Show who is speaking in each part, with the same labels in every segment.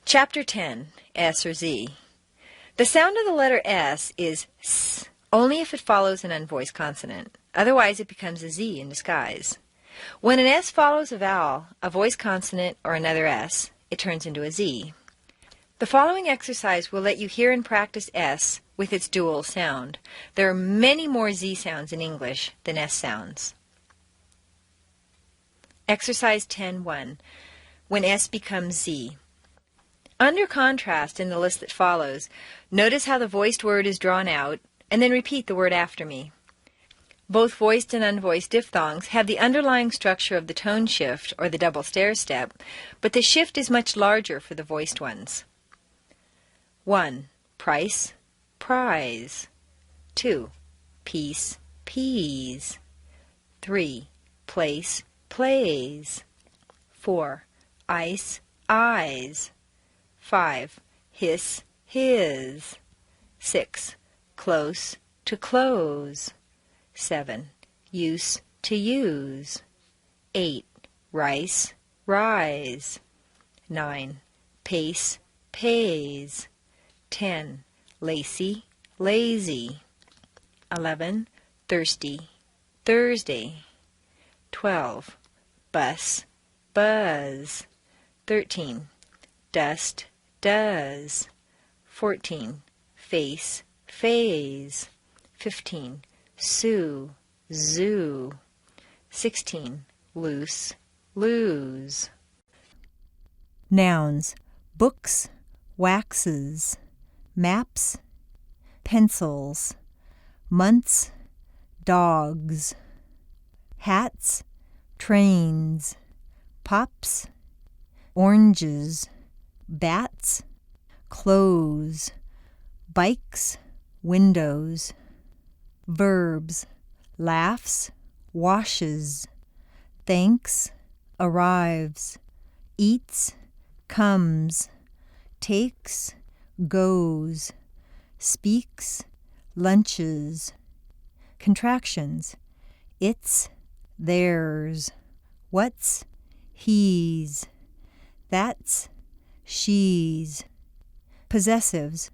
Speaker 1: Chapter 10, S or Z. The sound of the letter S is S only if it follows an unvoiced consonant. Otherwise it becomes a Z in disguise. When an S follows a vowel, a voiced consonant, or another S, it turns into a Z. The following exercise will let you hear and practice S with its dual sound. There are many more Z sounds in English than S sounds. Exercise 10-1. When S becomes Z. Under contrast in the list that follows, notice how the voiced word is drawn out, and then repeat the word after me. Both voiced and unvoiced diphthongs have the underlying structure of the tone shift, or the double stair step, but the shift is much larger for the voiced ones. 1. Price, prize. 2. Piece, peas. 3. Place, plays. 4. Ice, eyes. 5. Hiss, his. 6. Close, to close. 7. Use, to use. 8. Rice, rise. 9. Pace, pays. 10. Lacy, lazy. 11. Thirsty, Thursday. 12. Bus, buzz. 13. Dust, does. 14. Face, phase. 15. Sue, zoo. 16. Loose, lose.
Speaker 2: Nouns: books, waxes, maps, pencils, months, dogs, hats, trains, pops, oranges, bats, clothes, bikes, windows. Verbs: laughs, washes, thanks, arrives, eats, comes, takes, goes, speaks, lunches. Contractions: it's, theirs, what's, he's, that's, she's. Possessives: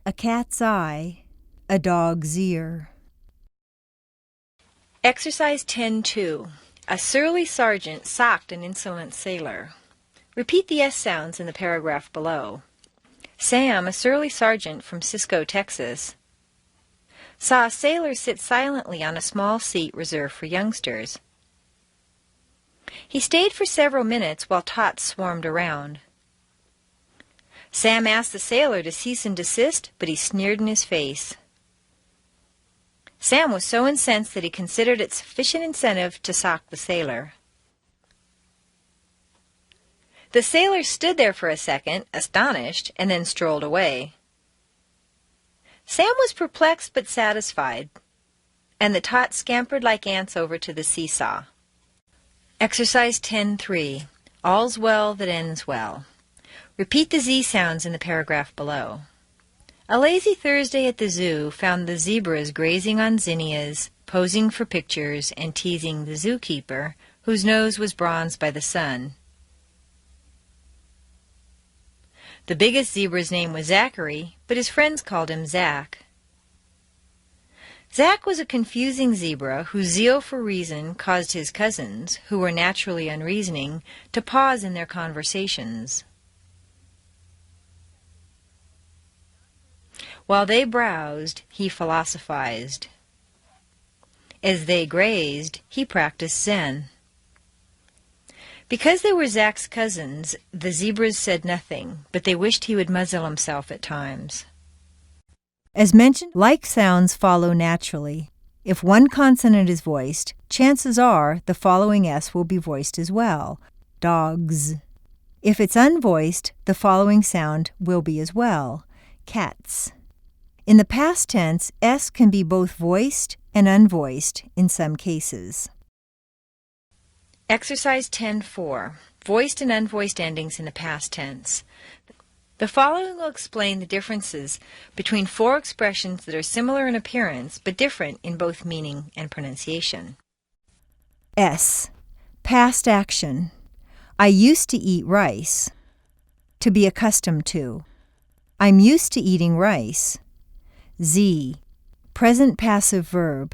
Speaker 2: a cat's eye, a dog's ear.
Speaker 1: Exercise 10-2. A surly sergeant socked an insolent sailor. Repeat the S sounds in the paragraph below. Sam, a surly sergeant from Cisco, Texas, saw a sailor sit silently on a small seat reserved for youngsters. He stayed for several minutes while tots swarmed around. Sam asked the sailor to cease and desist, but he sneered in his face. Sam was so incensed that he considered it sufficient incentive to sock the sailor. The sailor stood there for a second, astonished, and then strolled away. Sam was perplexed but satisfied, and the tots scampered like ants over to the seesaw. Exercise 10-3. All's well that ends well. Repeat the Z sounds in the paragraph below. A lazy Thursday at the zoo found the zebras grazing on zinnias, posing for pictures, and teasing the zookeeper, whose nose was bronzed by the sun. The biggest zebra's name was Zachary, but his friends called him Zach. Zach was a confusing zebra whose zeal for reason caused his cousins, who were naturally unreasoning, to pause in their conversations. While they browsed, he philosophized. As they grazed, he practiced Zen. Because they were Zach's cousins, the zebras said nothing, but they wished he would muzzle himself at times.
Speaker 2: As mentioned, like sounds follow naturally. If one consonant is voiced, chances are the following S will be voiced as well. Dogs. If it's unvoiced, the following sound will be as well. Cats. In the past tense, S can be both voiced and unvoiced in some cases.
Speaker 1: Exercise 10-4. Voiced and unvoiced endings in the past tense. The following will explain the differences between four expressions that are similar in appearance but different in both meaning and pronunciation.
Speaker 2: S. Past action. I used to eat rice. to be accustomed to. I'm used to eating rice. Z. Present passive verb.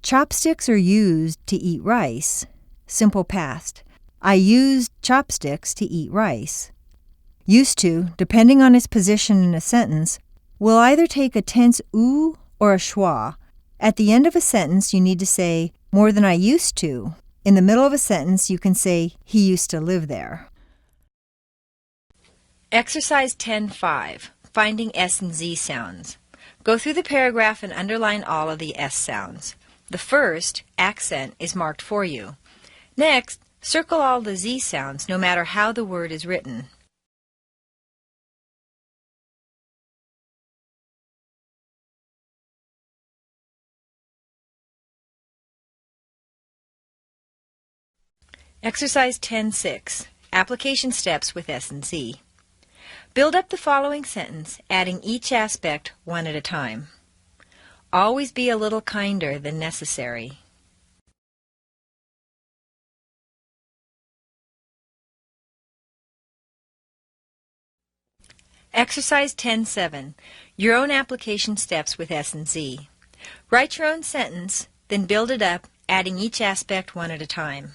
Speaker 2: Chopsticks are used to eat rice. Simple past. I used chopsticks to eat rice. Used to, depending on its position in a sentence, will either take a tense ou or a schwa. At the end of a sentence, you need to say, more than I used to. In the middle of a sentence, you can say, he used to live there.
Speaker 1: Exercise 10.5, Finding S and Z sounds. Go through the paragraph and underline all of the S sounds. The first, accent, is marked for you. Next, circle all the Z sounds, no matter how the word is written. Exercise 10.6, Application steps with S and Z. Build up the following sentence, adding each aspect one at a time. Always be a little kinder than necessary. Exercise 10.7, Your own application steps with S and Z. Write your own sentence, then build it up, adding each aspect one at a time.